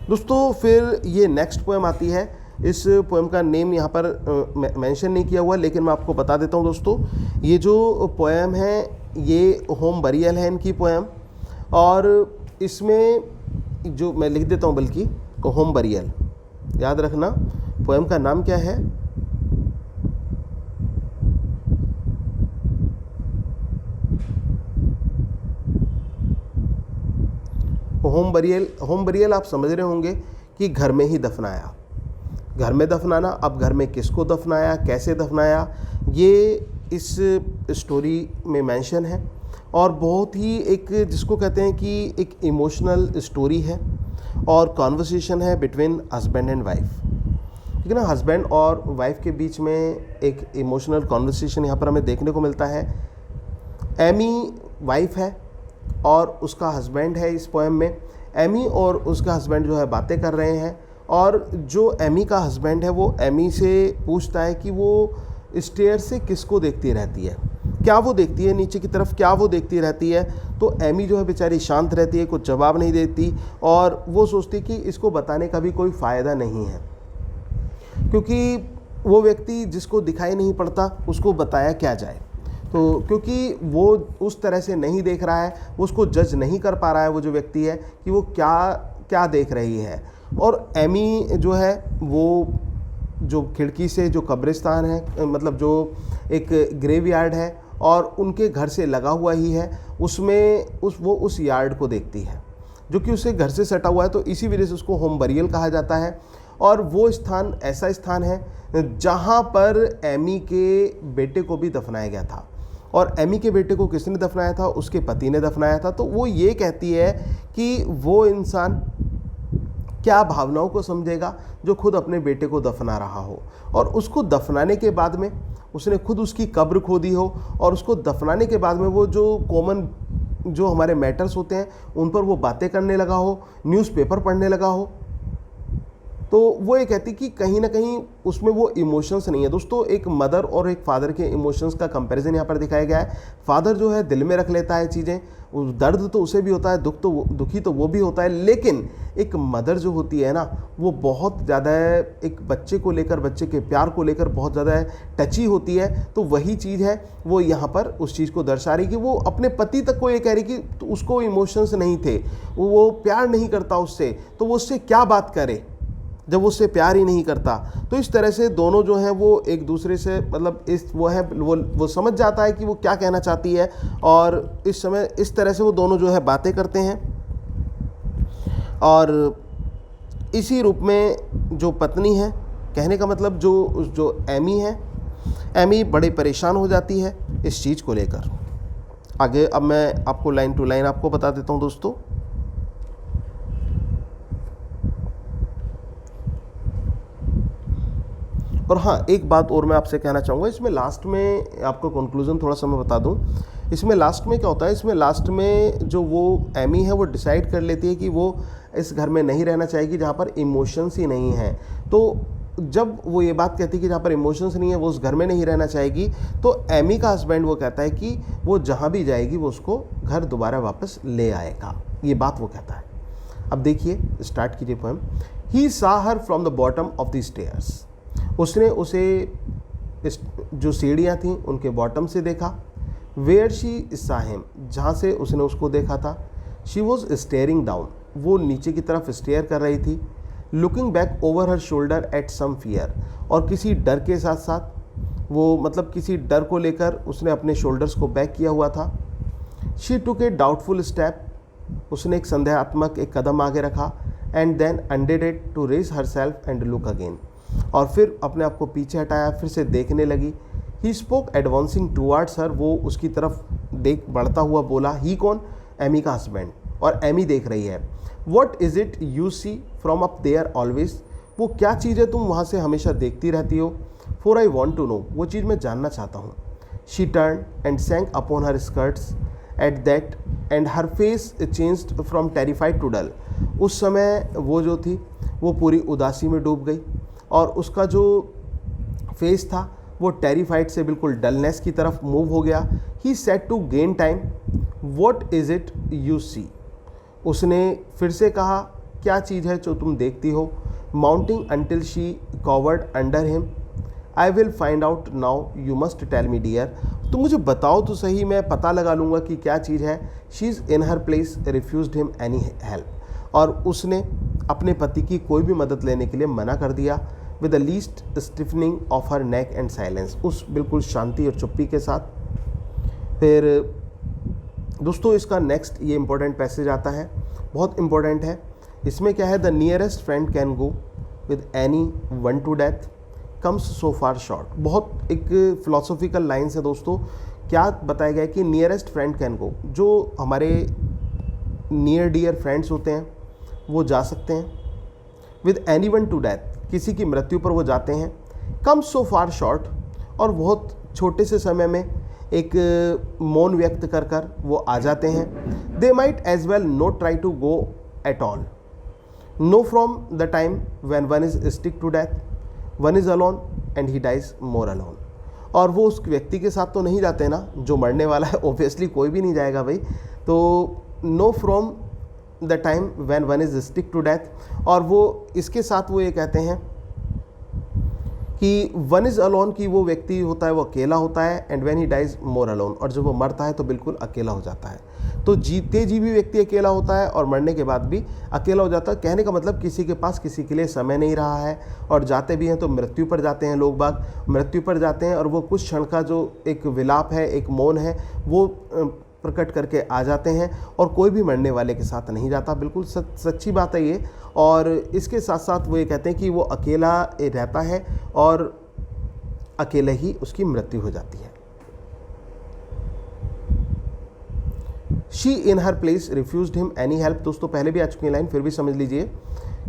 [SPEAKER 1] दोस्तों। फिर ये नेक्स्ट पोएम आती है। इस पोएम का नेम यहाँ पर मेंशन नहीं किया हुआ, लेकिन मैं आपको बता देता हूँ दोस्तों। ये जो पोएम है ये होम बरियल है इनकी पोएम, और इसमें जो मैं लिख देता हूँ बल्कि होम बरियल, याद रखना पोएम का नाम क्या है? Home burial. होम बरियल आप समझ रहे होंगे कि घर में ही दफनाया, घर में दफनाना। अब घर में किसको दफनाया, कैसे दफनाया, ये इस स्टोरी में मेंशन है, और बहुत ही एक जिसको कहते हैं कि एक इमोशनल स्टोरी है और कॉन्वर्सेशन है बिटवीन हस्बैंड एंड वाइफ। ठीक है ना, हस्बैंड और वाइफ के बीच में एक इमोशनल कॉन्वर्सेशन यहाँ पर हमें देखने को मिलता है। एमी वाइफ है और उसका हस्बैंड है इस पोएम में। एमी और उसका हस्बैंड जो है बातें कर रहे हैं, और जो एमी का हस्बैंड है वो एमी से पूछता है कि वो स्टेयर से किसको देखती रहती है, क्या वो देखती है नीचे की तरफ, क्या वो देखती रहती है। तो एमी जो है बेचारी शांत रहती है, कुछ जवाब नहीं देती, और वो सोचती कि इसको बताने का भी कोई फ़ायदा नहीं है, क्योंकि वो व्यक्ति जिसको दिखाई नहीं पड़ता उसको बताया क्या जाए। तो क्योंकि वो उस तरह से नहीं देख रहा है, वो उसको जज नहीं कर पा रहा है, वो जो व्यक्ति है कि वो क्या क्या देख रही है। और एमी जो है वो जो खिड़की से जो कब्रिस्तान है, मतलब जो एक ग्रेवयार्ड है और उनके घर से लगा हुआ ही है, उसमें वो उस यार्ड को देखती है जो कि उसे घर से सटा हुआ है। तो इसी वजह से उसको होम बरियल कहा जाता है। और वो स्थान ऐसा स्थान है जहाँ पर एमी के बेटे को भी दफनाया गया था। और एमी के बेटे को किसने दफनाया था? उसके पति ने दफनाया था। तो वो ये कहती है कि वो इंसान क्या भावनाओं को समझेगा जो खुद अपने बेटे को दफना रहा हो, और उसको दफनाने के बाद में उसने खुद उसकी कब्र खोदी हो, और उसको दफनाने के बाद में वो जो कॉमन जो हमारे मैटर्स होते हैं उन पर वो बातें करने लगा हो, न्यूज़पेपर पढ़ने लगा हो। तो वो ये कहती कि कहीं ना कहीं उसमें वो इमोशंस नहीं है। दोस्तों, एक मदर और एक फादर के इमोशंस का कंपैरिजन यहाँ पर दिखाया गया है। फादर जो है दिल में रख लेता है चीज़ें, दर्द तो उसे भी होता है, दुखी तो वो भी होता है, लेकिन एक मदर जो होती है ना, वो बहुत ज़्यादा एक बच्चे को लेकर, बच्चे के प्यार को लेकर बहुत ज़्यादा टची होती है। तो वही चीज़ है वो यहाँ पर उस चीज़ को दर्शा रही कि वो अपने पति तक को ये कह रही कि तो उसको इमोशंस नहीं थे, वो प्यार नहीं करता उससे, तो वो उससे क्या बात करे जब वो उससे प्यार ही नहीं करता। तो इस तरह से दोनों जो हैं वो एक दूसरे से मतलब वो समझ जाता है कि वो क्या कहना चाहती है, और इस समय इस तरह से वो दोनों जो है बातें करते हैं। और इसी रूप में जो पत्नी है, कहने का मतलब जो एमी है, एमी बड़े परेशान हो जाती है इस चीज़ को लेकर। आगे अब मैं आपको लाइन टू लाइन आपको बता देता हूँ दोस्तों। और हाँ, एक बात और मैं आपसे कहना चाहूँगा, इसमें लास्ट में आपको कंक्लूजन थोड़ा सा मैं बता दूँ। इसमें लास्ट में क्या होता है, इसमें लास्ट में जो वो एमी है वो डिसाइड कर लेती है कि वो इस घर में नहीं रहना चाहेगी जहाँ पर इमोशंस ही नहीं हैं। तो जब वो ये बात कहती है कि जहाँ पर इमोशंस नहीं है वो उस घर में नहीं रहना चाहेगी, तो एमी का हस्बैंड वो कहता है कि वो जहाँ भी जाएगी वो उसको घर दोबारा वापस ले आएगा, ये बात वो कहता है। अब देखिए, स्टार्ट कीजिए पोएम। ही सा her from the bottom of the stairs, उसने उसे जो सीढ़ियाँ थीं उनके बॉटम से देखा। वेयर शी सा हिम, जहाँ से उसने उसको देखा था। शी वॉज स्टेयरिंग डाउन, वो नीचे की तरफ स्टेयर कर रही थी। Looking back over her shoulder at some fear, और किसी डर के साथ साथ वो मतलब किसी डर को लेकर उसने अपने शोल्डर्स को बैक किया हुआ था। She took a doubtful step, उसने एक संदेहात्मक एक कदम आगे रखा and then undid it to raise herself and look again, और फिर अपने आप को पीछे हटाया, फिर से देखने लगी। He spoke advancing towards her, वो उसकी तरफ देख बढ़ता हुआ बोला। ही कौन? एमी का हस्बैंड, और एमी देख रही है। What is it you see from up there always, वो क्या चीज़ है तुम वहाँ से हमेशा देखती रहती हो? For I want to know, वो चीज़ मैं जानना चाहता हूँ। She turn and sank upon her skirts at that and her face changed from terrified to dull. उस समय वो जो थी वो पूरी उदासी में डूब गई, और उसका जो फेस था वो टेरिफाइड से बिल्कुल डलनेस की तरफ मूव हो गया। He said to gain time, what is it you see, उसने फिर से कहा क्या चीज़ है जो तुम देखती हो। Mounting until she cowered under him, I will find out now, you must tell me dear, तुम मुझे बताओ तो सही, मैं पता लगा लूँगा कि क्या चीज़ है। She is in her place refused him any help, और उसने अपने पति की कोई भी मदद लेने के लिए मना कर दिया। With the least stiffening of her neck and silence, उस बिल्कुल शांति और चुप्पी के साथ। फिर दोस्तों इसका नेक्स्ट ये इंपॉर्टेंट पैसेज आता है, बहुत इंपॉर्टेंट है। इसमें क्या है? The nearest friend can go with any one two death comes so far short. बहुत एक फिलोसॉफिकल लाइन्स है दोस्तों। क्या बताया गया है कि नियरेस्ट फ्रेंड कैन गो, जो हमारे नियर डियर फ्रेंड्स होते हैं वो जा सकते हैं। With any one two death, किसी की मृत्यु पर वो जाते हैं। कम्स सो फार शॉर्ट, और बहुत छोटे से समय में एक मौन व्यक्त कर कर वो आ जाते हैं। They might as well not try to go at all, no from the time when one is stick to death, one is alone and he dies more alone. और वो उस व्यक्ति के साथ तो नहीं जाते ना जो मरने वाला है, ओबियसली कोई भी नहीं जाएगा भाई। तो no from the time when one is stick to death, और वो इसके साथ वो ये कहते हैं कि वन इज़ अलोन, की वो व्यक्ति होता है वो अकेला होता है, and when he dies more alone, और जब वो मरता है तो बिल्कुल अकेला हो जाता है। तो जीते जी भी व्यक्ति अकेला होता है और मरने के बाद भी अकेला हो जाता है। कहने का मतलब किसी के पास किसी के लिए समय नहीं रहा है, और जाते भी हैं तो मृत्यु पर जाते हैं। लोग बाग मृत्यु पर जाते हैं और वो कुछ क्षण का जो एक विलाप है, एक मौन है, वो प्रकट करके आ जाते हैं, और कोई भी मरने वाले के साथ नहीं जाता। बिल्कुल सच्ची बात है ये। और इसके साथ साथ वो ये कहते हैं कि वो अकेला रहता है और अकेले ही उसकी मृत्यु हो जाती है। She in her place refused him any help, दोस्तों पहले भी आ चुकी है लाइन, फिर भी समझ लीजिए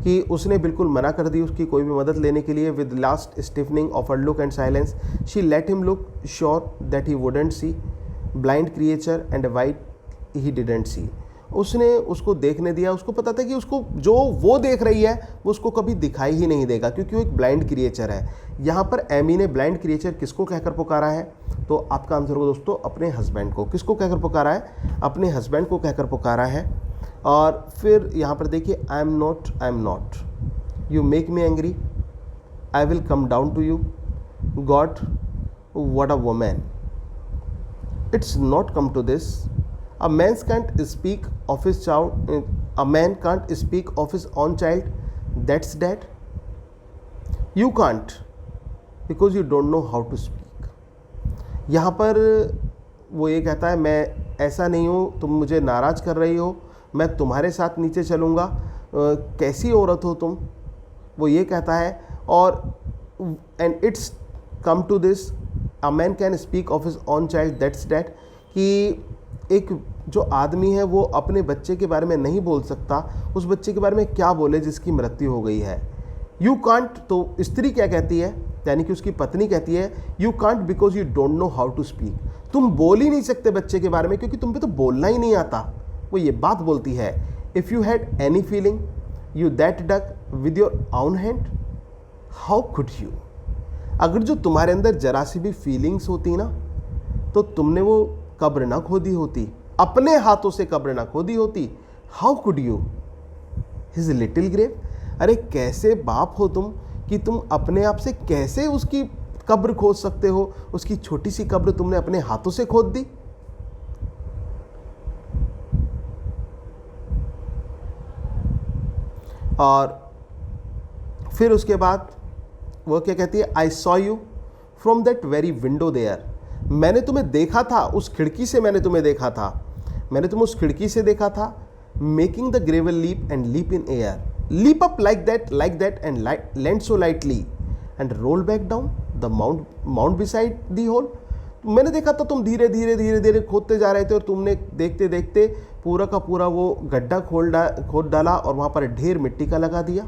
[SPEAKER 1] कि उसने बिल्कुल मना कर दी उसकी कोई भी मदद लेने के लिए। With last stiffening of her look and silence, she let him look sure that he wouldn't see, blind creature and white he didn't see. उसने उसको देखने दिया, उसको पता था कि उसको जो वो देख रही है वो उसको कभी दिखाई ही नहीं देगा, क्योंकि वो एक ब्लाइंड क्रिएचर है। यहाँ पर एमी ने ब्लाइंड क्रिएचर किसको कहकर पुकारा है? तो आपका आंसर होगा दोस्तों अपने हस्बैंड को। किसको कहकर पुकारा है? अपने हस्बैंड को कहकर पुकारा है। और फिर यहाँ पर देखिए, I am not, you make me angry, I will come down to you, god what a woman, it's not come to this, a man can't speak of his child, a man can't speak of his own child that's dead, you can't because you don't know how to speak। यहाँ पर वो ये कहता है मैं ऐसा नहीं हूँ, तुम मुझे नाराज़ कर रही हो, मैं तुम्हारे साथ नीचे चलूँगा, कैसी औरत हो तुम, वो ये कहता है। और and it's come to this, a man can speak of his own child that's dead, कि एक जो आदमी है वो अपने बच्चे के बारे में नहीं बोल सकता, उस बच्चे के बारे में क्या बोले जिसकी मृत्यु हो गई है। यू कांट, तो स्त्री क्या कहती है, यानी कि उसकी पत्नी कहती है you can't because you don't know how to speak, तुम बोल ही नहीं सकते बच्चे के बारे में क्योंकि तुम पे तो बोलना ही नहीं आता। वो ये बात बोलती है, if you had any feeling you that duck with your own hand, how could you, अगर जो तुम्हारे अंदर जरा सी भी फीलिंग्स होती ना तो तुमने वो कब्र ना खोदी होती, अपने हाथों से कब्र ना खोदी होती। How could you his little grave, अरे कैसे बाप हो तुम कि तुम अपने आप से कैसे उसकी कब्र खोद सकते हो, उसकी छोटी सी कब्र तुमने अपने हाथों से खोद दी। और फिर उसके बाद वो क्या कहती है, I saw you from that very window there, मैंने तुम्हें देखा था उस खिड़की से, मैंने तुम्हें देखा था, मैंने तुम्हें उस खिड़की से देखा था। making the gravel leap and leap in air, leap up like that and land so lightly and roll back down the mount beside the hole. मैंने देखा था तुम धीरे धीरे खोदते जा रहे थे और तुमने देखते देखते पूरा का पूरा वो गड्ढा खोद डाला और वहाँ पर ढेर मिट्टी का लगा दिया.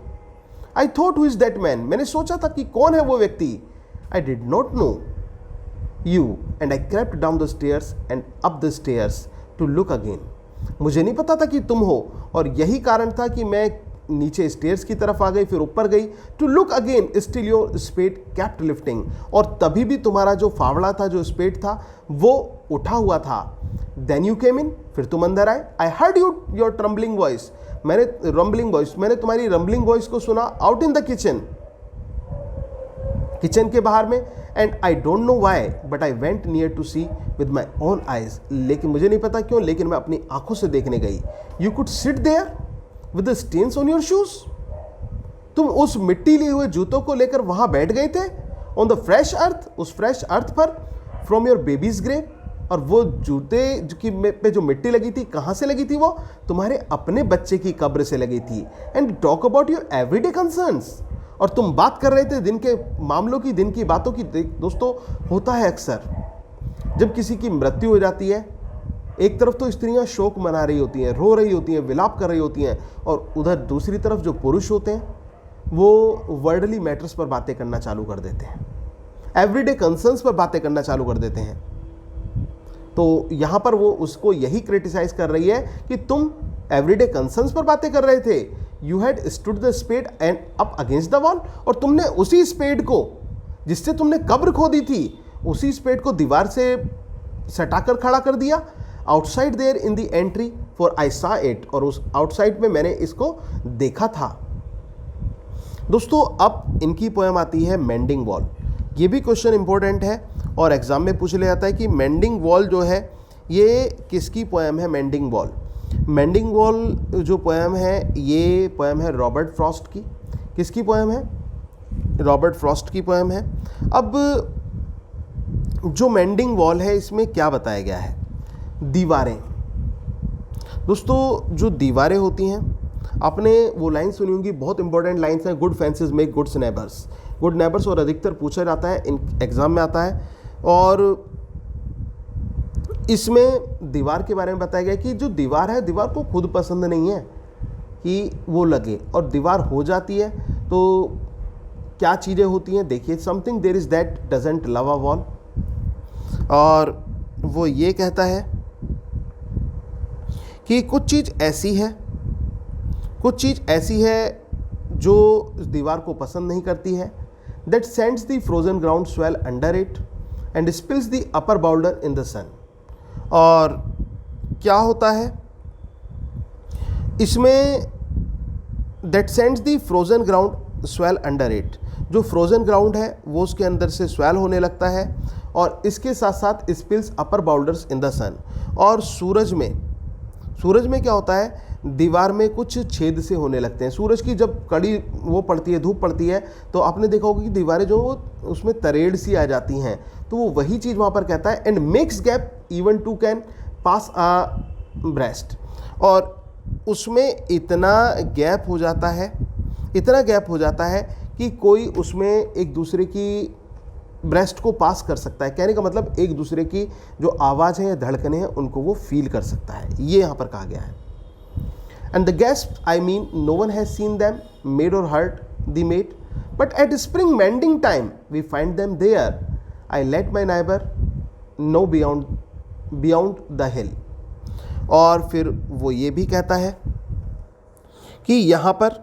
[SPEAKER 1] I thought, who is that man? मैंने सोचा था कि कौन है वो व्यक्ति. I did not know you and I crept down the stairs and up the stairs to look again. मुझे नहीं पता था कि तुम हो और यही कारण था कि मैं नीचे स्टेयर्स की तरफ आ गई, फिर ऊपर गई. To look again still your spade kept lifting. और तभी भी तुम्हारा जो फावड़ा था, जो स्पेड था, वो उठा हुआ था. देन यू केम इन, फिर तुम अंदर आए. I heard your trembling voice, मैंने तुम्हारी रम्बलिंग वॉइस को सुना. आउट इन द किचन के बाहर में. And I don't know why but I went near to see with my own eyes. लेकिन मुझे नहीं पता क्यों, लेकिन मैं अपनी आंखों से देखने गई. You could sit there with the stains on your shoes. तुम उस मिट्टी लिए हुए जूतों को लेकर वहां बैठ गए थे. ऑन द फ्रेश अर्थ, उस फ्रेश अर्थ पर. From your baby's grave. और वो जूते पे जो मिट्टी लगी थी, कहाँ से लगी थी? वो तुम्हारे अपने बच्चे की कब्र से लगी थी. And talk about your everyday concerns. और तुम बात कर रहे थे दिन के मामलों की, दिन की बातों की. दोस्तों, होता है अक्सर जब किसी की मृत्यु हो जाती है, एक तरफ तो स्त्रियां शोक मना रही होती हैं, रो रही होती हैं, विलाप कर रही होती हैं, और उधर दूसरी तरफ जो पुरुष होते हैं वो वर्ल्डली मैटर्स पर बातें करना चालू कर देते हैं, एवरीडे कंसर्न्स पर बातें करना चालू कर देते हैं. तो यहाँ पर वो उसको यही क्रिटिसाइज कर रही है कि तुम एवरीडे कंसर्न्स पर बातें कर रहे थे. You had stood the spade and up against the wall. और तुमने उसी स्पेड को, जिससे तुमने कब्र खोदी थी, उसी स्पेड को दीवार से सटाकर खड़ा कर दिया. Outside there in the entry for I saw it. और उस आउटसाइड में मैंने इसको देखा था. दोस्तों, अब इनकी पोएम आती है मेंडिंग वॉल. ये भी क्वेश्चन इंपॉर्टेंट है और एग्जाम में पूछ लिया जाता है कि मेंडिंग वॉल जो है ये किसकी पोएम है. मेंडिंग वॉल, मेंडिंग वॉल जो पोएम है, ये पोएम है रॉबर्ट फ्रॉस्ट की. किसकी पोएम है? रॉबर्ट फ्रॉस्ट की पोएम है. अब जो मेंडिंग वॉल है, इसमें क्या बताया गया है? दीवारें. दोस्तों, जो दीवारें होती हैं, आपने वो लाइन सुनी होंगी, बहुत इंपॉर्टेंट लाइन्स हैं. Good fences make good neighbours. Good neighbours और अधिकतर पूछा जाता है, इन एग्ज़ाम में आता है. और इसमें दीवार के बारे में बताया गया कि जो दीवार है, दीवार को खुद पसंद नहीं है कि वो लगे, और दीवार हो जाती है तो क्या चीज़ें होती हैं. देखिए, something there is that doesn't love a wall. और वो ये कहता है कि कुछ चीज़ ऐसी है जो दीवार को पसंद नहीं करती है. That sends the frozen ground swell under it and spills the upper boulder in the sun. और क्या होता है इसमें? That sends the frozen ground swell under it. जो फ्रोजन ग्राउंड है वो उसके अंदर से स्वेल होने लगता है, और इसके साथ साथ spills upper boulders in the sun. और सूरज में क्या होता है? दीवार में कुछ छेद से होने लगते हैं. सूरज की जब कड़ी वो पड़ती है, धूप पड़ती है, तो आपने देखा होगा कि दीवारें जो उसमें तरेड़ सी आ जाती हैं. तो वो वही चीज़ वहाँ पर कहता है. And makes gap even two can pass abreast. और उसमें इतना गैप हो जाता है कि कोई उसमें एक दूसरे की ब्रेस्ट को पास कर सकता है. कहने का मतलब एक दूसरे की जो आवाज़ है या धड़कने हैं, उनको वो फील कर सकता है. ये यहाँ पर कहा गया है. And the guests, I mean, no one has seen them, maid or hurt the maid, but at spring mending time, we find them there. I let my neighbor know beyond the hill. और फिर वो ये भी कहता है कि यहाँ पर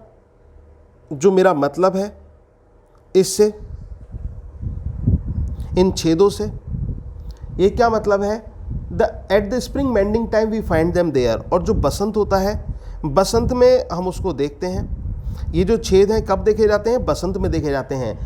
[SPEAKER 1] जो मेरा मतलब है इससे, इन छेदों से, ये क्या मतलब है? At the spring mending time we find them there. और जो बसंत होता है, बसंत में हम उसको देखते हैं. ये जो छेद हैं कब देखे जाते हैं? बसंत में देखे जाते हैं.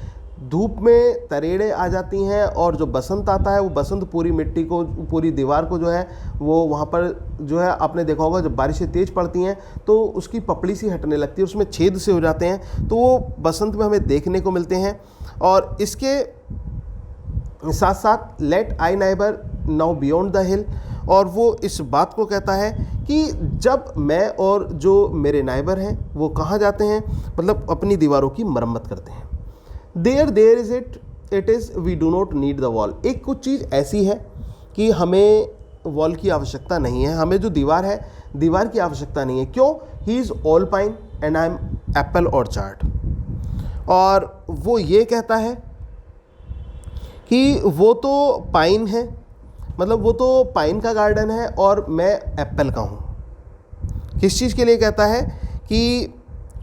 [SPEAKER 1] धूप में तरेड़े आ जाती हैं, और जो बसंत आता है वो बसंत पूरी मिट्टी को, पूरी दीवार को जो है वो वहाँ पर जो है, आपने देखा होगा जब बारिशें तेज़ पड़ती हैं तो उसकी पपड़ी सी हटने लगती है, उसमें छेद से हो जाते हैं. तो वो बसंत में हमें देखने को मिलते हैं. और इसके साथ साथ let I neighbour now beyond the hill. और वो इस बात को कहता है कि जब मैं और जो मेरे नाइबर हैं वो कहाँ जाते हैं, मतलब अपनी दीवारों की मरम्मत करते हैं। There is it is we do not need the wall. एक कुछ चीज़ ऐसी है कि हमें वॉल की आवश्यकता नहीं है, हमें जो दीवार है दीवार की आवश्यकता नहीं है। क्यों? He is all pine and I am Apple orchard. और वो ये कहता है कि वो तो पाइन है, मतलब वो तो पाइन का गार्डन है और मैं एप्पल का हूँ। किस चीज़ के लिए कहता है? कि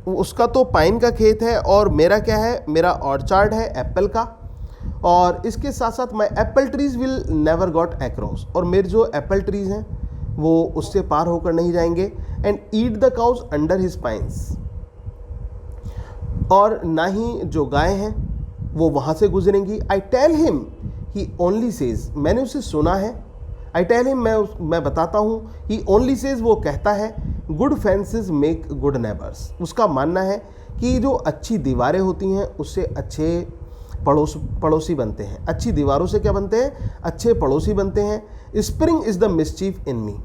[SPEAKER 1] उसका तो पाइन का खेत है और मेरा क्या है, मेरा ऑर्चार्ड है एप्पल का। और इसके साथ साथ माई Apple trees will never got across, और मेरे जो एप्पल ट्रीज हैं वो उससे पार होकर नहीं जाएंगे। And eat the cows under his pines, और ना ही जो गाय हैं वो वहाँ से गुजरेंगी। I tell him he only says, मैंने उसे सुना है। आई टेल हिम, मैं बताता हूँ। ही ओनली सेज, वो कहता है good fences make good neighbours. उसका मानना है कि जो अच्छी दीवारें होती हैं उससे अच्छे पड़ोसी बनते हैं। अच्छी दीवारों से क्या बनते हैं? अच्छे पड़ोसी बनते हैं। Spring is the mischief in me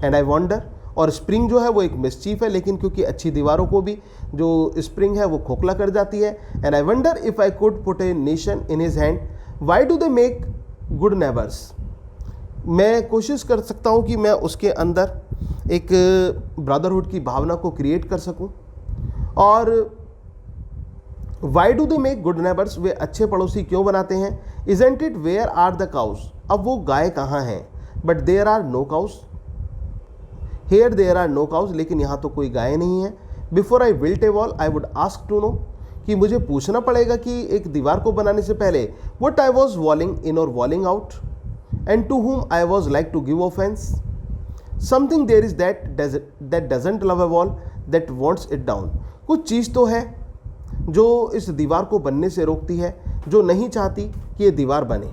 [SPEAKER 1] and I wonder, और स्प्रिंग जो है वो एक मिसचीफ है, लेकिन क्योंकि अच्छी दीवारों को भी जो स्प्रिंग है वो खोखला कर जाती है। And I wonder if I could put a nation in his hand, Y do they make good neighbours. मैं कोशिश कर सकता हूँ कि मैं उसके अंदर एक ब्रदरहुड की भावना को क्रिएट कर सकूँ। और why do they make good neighbours, वे अच्छे पड़ोसी क्यों बनाते हैं। Isn't it where are the cows, अब वो गाय कहाँ हैं। But there are no cows, here there are no cows, लेकिन यहाँ तो कोई गाय नहीं है। Before I built a wall I would ask to know, कि मुझे पूछना पड़ेगा कि एक दीवार को बनाने से पहले what I was walling in or walling out, and to whom I was like to give offense. Something there is that doesn't love a wall, that wants it down. कुछ चीज़ तो है जो इस दीवार को बनने से रोकती है, जो नहीं चाहती कि ये दीवार बने।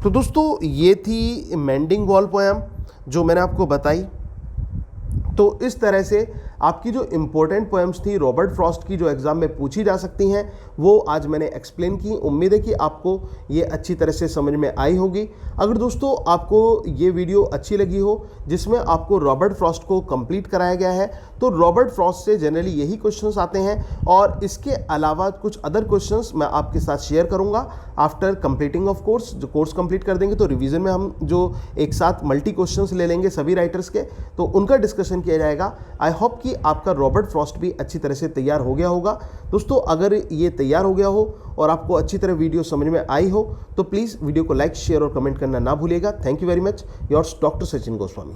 [SPEAKER 1] तो दोस्तों ये थी मेंडिंग वॉल पोएम जो मैंने आपको बताई। तो इस तरह से आपकी जो इम्पोर्टेंट पोएम्स थी रॉबर्ट फ्रॉस्ट की, जो एग्ज़ाम में पूछी जा सकती हैं, वो आज मैंने एक्सप्लेन की। उम्मीद है कि आपको ये अच्छी तरह से समझ में आई होगी। अगर दोस्तों आपको ये वीडियो अच्छी लगी हो जिसमें आपको रॉबर्ट फ्रॉस्ट को कंप्लीट कराया गया है, तो रॉबर्ट फ्रॉस्ट से जनरली यही क्वेश्चंस आते हैं, और इसके अलावा कुछ अदर क्वेश्चंस मैं आपके साथ शेयर करूँगा आफ्टर कंप्लीटिंग ऑफ कोर्स। जो कोर्स कंप्लीट कर देंगे तो रिवीजन में हम जो एक साथ मल्टी क्वेश्चंस ले लेंगे सभी राइटर्स के, तो उनका डिस्कशन किया जाएगा। आई होप कि आपका रॉबर्ट फ्रॉस्ट भी अच्छी तरह से तैयार हो गया होगा। दोस्तों अगर ये तैयार हो गया हो और आपको अच्छी तरह वीडियो समझ में आई हो तो प्लीज़ वीडियो को लाइक, शेयर और कमेंट करना ना भूलिएगा। Thank you very much. Yours doctor Sachin Goswami.